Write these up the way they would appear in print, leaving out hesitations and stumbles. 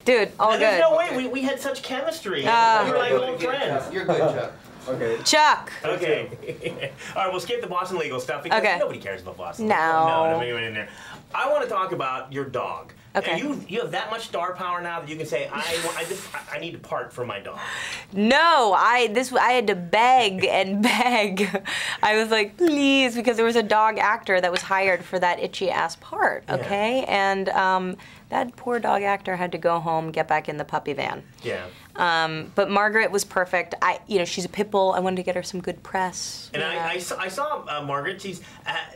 Dude, all good. There's no way we had such chemistry. We're like old friends. You're good, Chuck. Okay. Chuck. Okay. All right, we'll skip the Boston legal stuff because nobody cares about Boston. No. Nobody went in there. I want to talk about your dog. Okay. You have that much star power now that you can say, I need to part for my dog. No, I had to beg and beg. I was like, please, because there was a dog actor that was hired for that itchy ass part. Okay, yeah. And that poor dog actor had to go home, get back in the puppy van. Yeah. But Margaret was perfect. She's a pit bull. I wanted to get her some good press. And I saw Margaret. She's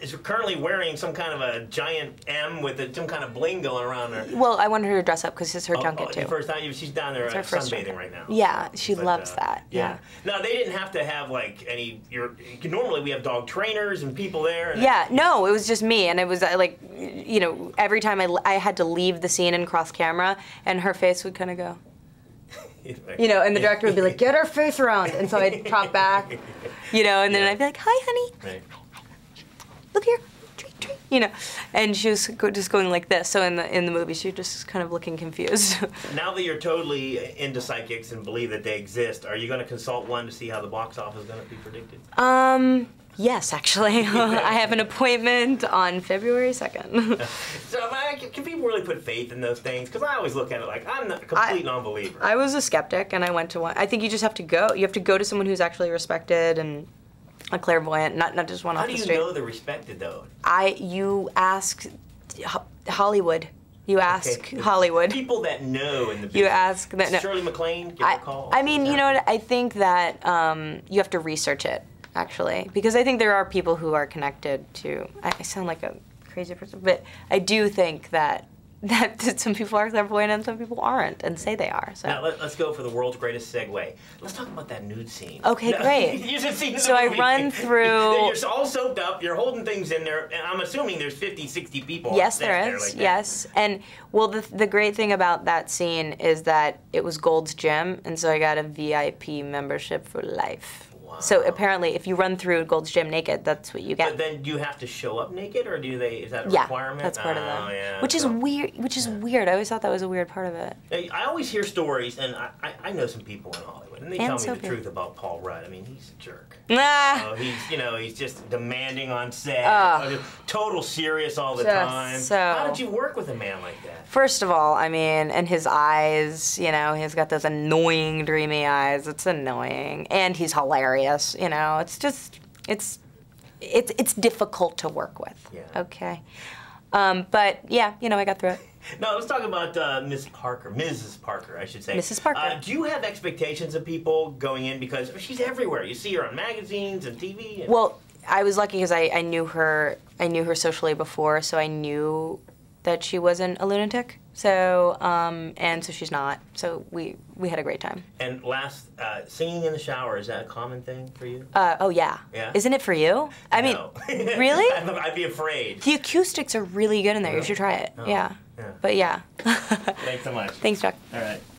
is currently wearing some kind of a giant M with some kind of bling going around her. Well, I wanted her to dress up because it's her junket too. First time she's down there sunbathing right now. Yeah, she loves that. Yeah. Now they didn't have to have like any. Normally we have dog trainers and people there. And yeah. No, it was just me, and it was like, every time I had to leave the scene and cross camera, and her face would kind of go. And the director would be like, get her face around. And so I'd drop back, and then I'd be like, hi, honey. Right. Look here, treat. And she was just going like this. So in the movie, she was just kind of looking confused. Now that you're totally into psychics and believe that they exist, are you going to consult one to see how the box office is going to be predicted? Yes, actually. I have an appointment on February 2nd. So can people really put faith in those things? Because I always look at it like I'm a complete non-believer. I was a skeptic, and I went to one. I think you just have to go. You have to go to someone who's actually respected and a clairvoyant, not just one off the street. How do you know they're respected, though? You ask Hollywood. You ask Hollywood. People that know in the business. You ask that. No. Shirley MacLaine, give her a call. I mean, you know what? I think that you have to research it, actually, because I think there are people who are connected to. I sound like a crazy person, but I do think that some people are clairvoyant and some people aren't, and say they are. So now let's go for the world's greatest segue. Let's talk about that nude scene. Okay, great. You should see so I run through. You're all soaked up. You're holding things in there, and I'm assuming there's 50, 60 people. Yes, there is. Like yes, and well, the great thing about that scene is that it was Gold's Gym, and so I got a VIP membership for life. Wow. So apparently, if you run through Gold's Gym naked, that's what you get. But then do you have to show up naked, or is that a requirement? That's part of that. Yeah, which is weird. Which is weird. I always thought that was a weird part of it. I always hear stories, and I know some people in Hollywood, and they tell me the truth about Paul Rudd. I mean, he's a jerk. He's just demanding on set, total serious all the time. How did you work with a man like that? First of all, I mean, and his eyes, he's got those annoying, dreamy eyes. It's annoying, and he's hilarious. It's just, it's difficult to work with. Yeah. Okay. But yeah, I got through it. Now let's talk about Mrs. Parker, I should say. Mrs. Parker. Do you have expectations of people going in, because she's everywhere? You see her on magazines and TV. Well, I was lucky because I knew her socially before, so I knew that she wasn't a lunatic. So and so she's not. So we had a great time. And last, singing in the shower, is that a common thing for you? Oh yeah. Yeah. Isn't it for you? I mean, really? I'd be afraid. The acoustics are really good in there. You should try it. Oh. Yeah. Yeah. But yeah. Thanks so much. Thanks, Chuck. All right.